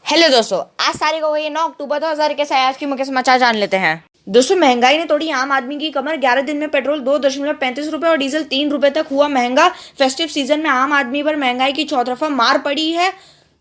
Hello दोस्तों, आज तारीख हो गई है 9 अक्टूबर 2021। आज की मुख्य समाचार जान लेते हैं। दोस्तों, महंगाई ने तोड़ी आम आदमी की कमर। 11 दिन में पेट्रोल 2.35 रुपए और डीजल 3 रुपए तक हुआ महंगा। फेस्टिव सीजन में आम आदमी पर महंगाई की चौतरफा मार पड़ी है।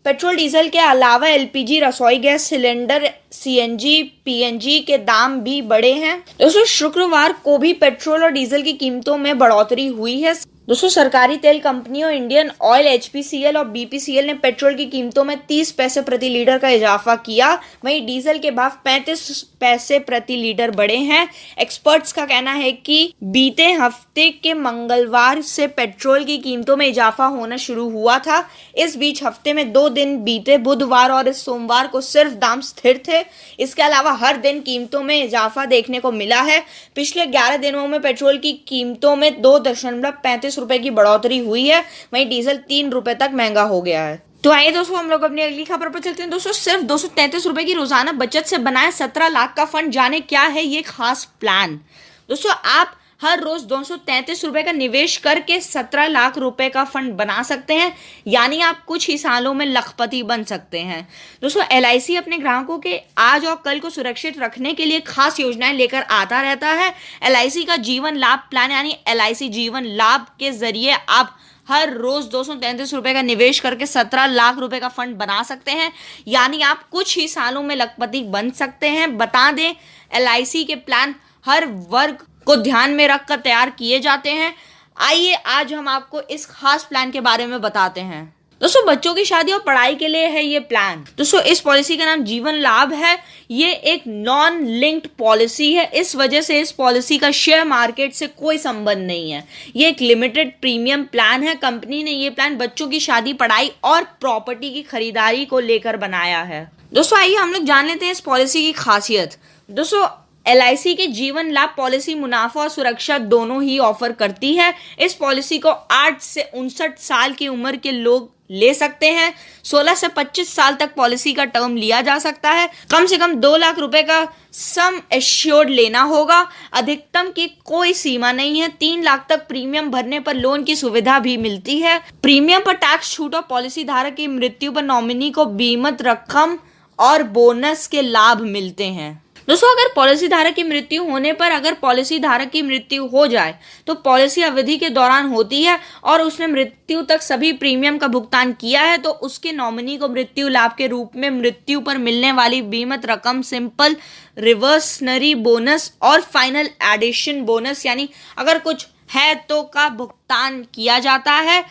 पेट्रोल डीजल के अलावा एलपीजी, रसोई गैस सिलेंडर, सीएनजी, पीएनजी के दाम भी बढ़े हैं। दोस्तों, शुक्रवार को भी पेट्रोल और डीजल की कीमतों में बढ़ोतरी हुई है। दोस्तों, सरकारी तेल कंपनियों इंडियन ऑयल, एचपीसीएल और बीपीसीएल ने पेट्रोल की कीमतों में 30 पैसे प्रति लीटर का इजाफा किया। वहीं डीजल के भाव 35 पैसे प्रति लीटर बढ़े हैं। एक्सपर्ट्स का कहना है कि बीते हफ्ते के मंगलवार से पेट्रोल की कीमतों में इजाफा होना शुरू हुआ था। इस बीच हफ्ते में 2 दिन बीते बुधवार और इस सोमवार को सिर्फ दाम स्थिर थे। इसके अलावा हर दिन कीमतों में इजाफा देखने को मिला है। पिछले 11 दिनों में पेट्रोल की कीमतों में 2.35 रुपए की बढ़ोतरी हुई है। वहीं डीजल 3 रुपए तक महंगा हो गया है। तो आइए दोस्तों, हम लोग अपनी अगली खबर पर चलते हैं। दोस्तों, सिर्फ 233 रुपए की रोजाना बचत से बनाए 17 लाख का फंड। जाने क्या है ये खास प्लान। दोस्तों, आप हर रोज 233 रुपए का निवेश करके 17 लाख रुपए का फंड बना सकते हैं। यानी आप कुछ ही सालों में लखपति बन सकते हैं। दोस्तों, एलआईसी अपने ग्राहकों के आज और कल को सुरक्षित रखने के लिए खास योजनाएं लेकर आता रहता है। एलआईसी का जीवन लाभ प्लान यानी एलआईसी जीवन लाभ के जरिए आप हर रोज 233 रुपए का निवेश करके 17 लाख रुपए का फंड बना सकते हैं। यानी आप कुछ ही सालों में लखपति बन सकते हैं। बता दें, एलआईसी के प्लान हर वर्ग को ध्यान में रखकर तैयार किए जाते हैं। आइए आज हम आपको इस खास प्लान के बारे में बताते हैं। दोस्तों, बच्चों की शादी और पढ़ाई के लिए है ये प्लान। दोस्तों, इस पॉलिसी का नाम जीवन लाभ है। ये एक नॉन लिंक्ड पॉलिसी है। इस वजह से इस पॉलिसी का शेयर मार्केट से कोई संबंध नहीं है। ये एक लिमिटेड प्रीमियम प्लान है। कंपनी ने ये प्लान बच्चों की शादी, पढ़ाई और प्रॉपर्टी की खरीदारी को लेकर बनाया है। दोस्तों, आइए हम लोग जान लेते हैं इस पॉलिसी की खासियत। दोस्तों, एलआईसी के जीवन लाभ पॉलिसी मुनाफा और सुरक्षा दोनों ही ऑफर करती है। इस पॉलिसी को 8 से 59 साल की उम्र के लोग ले सकते हैं। 16 से 25 साल तक पॉलिसी का टर्म लिया जा सकता है। कम से कम 2 लाख रुपए का सम एश्योर्ड लेना होगा। अधिकतम की कोई सीमा नहीं है। 3 लाख तक प्रीमियम भरने पर लोन की सुविधा भी मिलती है। प्रीमियम पर टैक्स छूट और पॉलिसी धारक की मृत्यु पर नॉमिनी को बीमित रकम और बोनस के लाभ मिलते हैं। दोस्तों, अगर पॉलिसी धारक की मृत्यु होने पर अगर पॉलिसी धारक की मृत्यु हो जाए तो पॉलिसी अवधि के दौरान होती है और उसने मृत्यु तक सभी प्रीमियम का भुगतान किया है तो उसके नॉमिनी को मृत्यु लाभ के रूप में मृत्यु पर मिलने वाली बीमित रकम, सिंपल रिवर्सनरी बोनस और फाइनल एडिशन बोनस यानी अगर कुछ है तो का भुगतान किया जाता है।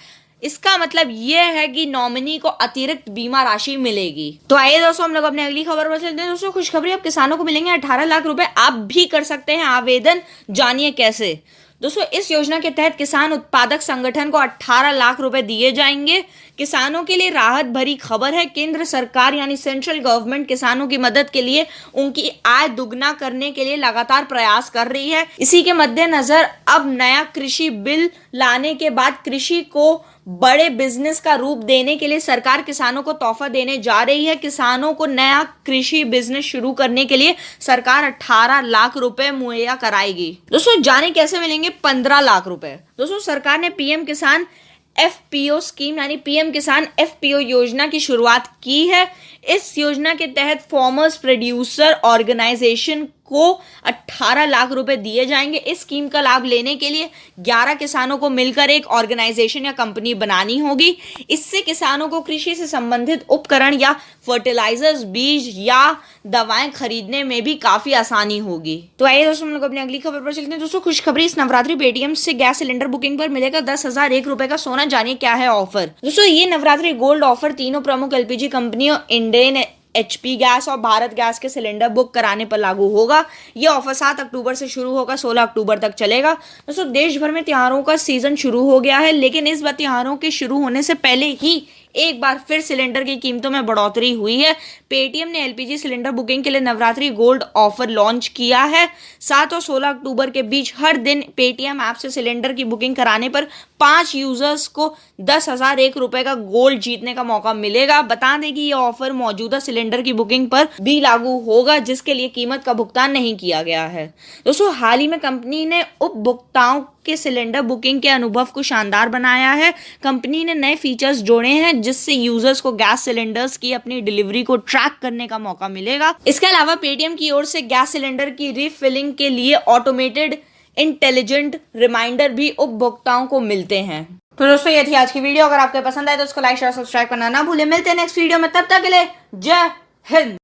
इसका मतलब यह है कि नॉमिनी को अतिरिक्त बीमा राशि मिलेगी। तो आइए दोस्तों, हम लोग अपने अगली खबर पर चलते हैं। दोस्तों, खुशखबरी, अब किसानों को मिलेंगे 18 लाख रुपए। आप भी कर सकते हैं आवेदन। जानिए कैसे। दोस्तों, इस योजना के तहत किसान उत्पादक संगठन को 18 लाख रुपए दिए जाएंगे। किसानों के लिए राहत भरी खबर है। केंद्र सरकार यानी सेंट्रल गवर्नमेंट किसानों की मदद के लिए उनकी आय दुगना करने के लिए लगातार प्रयास कर रही है। इसी के मद्देनजर अब नया कृषि बिल लाने के बाद कृषि को बड़े बिजनेस का रूप देने के लिए सरकार किसानों को तोहफा देने जा रही है। किसानों को नया कृषि बिजनेस शुरू करने के लिए सरकार 18 लाख रुपए मुहैया कराएगी। दोस्तों, जाने कैसे मिलेंगे 15 लाख रुपए। दोस्तों, सरकार ने पीएम किसान एफपीओ स्कीम यानी पीएम किसान एफपीओ योजना की शुरुआत की है। इस योजना के तहत फार्मर्स प्रोड्यूसर ऑर्गेनाइजेशन को 18 लाख रुपए दिए जाएंगे। इस स्कीम का लाभ लेने के लिए 11 किसानों को मिलकर एक ऑर्गेनाइजेशन या कंपनी बनानी होगी। इससे किसानों को कृषि से संबंधित उपकरण या फर्टिलाइजर्स, बीज या दवाएं खरीदने में भी काफी आसानी होगी। तो आइए दोस्तों, हम लोग अपनी अगली खबर पर चलते हैं। दोस्तों, खुशखबरी, इस नवरात्रि पेटीएम से गैस सिलेंडर बुकिंग पर मिलेगा 10,001 रुपए का सोना। जानिए क्या है ऑफर। दोस्तों, ये नवरात्रि गोल्ड ऑफर तीनों प्रमुख एलपीजी कंपनियों इंडेन, एचपी गैस और भारत गैस के सिलेंडर बुक कराने पर लागू होगा। यह ऑफर 7 अक्टूबर से शुरू होगा, 16 अक्टूबर तक चलेगा। दोस्तों, देश भर में त्योहारों का सीजन शुरू हो गया है, लेकिन इस बार त्योहारों के शुरू होने से पहले ही एक बार फिर सिलेंडर की कीमतों में बढ़ोतरी हुई है। पेटीएम ने एलपीजी सिलेंडर बुकिंग के लिए नवरात्रि गोल्ड ऑफर लॉन्च किया है। 7 और 16 अक्टूबर के बीच हर दिन पेटीएम ऐप से सिलेंडर की बुकिंग कराने पर 5 यूजर्स को 10,001 रुपए का गोल्ड जीतने का मौका मिलेगा। बता दें कि यह ऑफर मौजूदा सिलेंडर की बुकिंग पर भी लागू होगा, जिसके लिए कीमत का भुगतान नहीं किया गया है। दोस्तों, हाल ही में कंपनी ने उपभोक्ताओं के सिलेंडर बुकिंग के अनुभव को शानदार बनाया है। कंपनी ने नए फीचर्स जोड़े हैं जिससे यूजर्स को गैस सिलेंडर्स की अपनी डिलीवरी को ट्रैक करने का मौका मिलेगा। इसके अलावा पेटीएम की ओर से गैस सिलेंडर की रिफिलिंग के लिए ऑटोमेटेड इंटेलिजेंट रिमाइंडर भी उपभोक्ताओं को मिलते हैं। तो दोस्तों ये थी आज की वीडियो। अगर आपको पसंद आए तो उसको लाइक शेयर सब्सक्राइब करना ना भूलें। मिलते हैं नेक्स्ट वीडियो में, तब तक के लिए जय हिंद।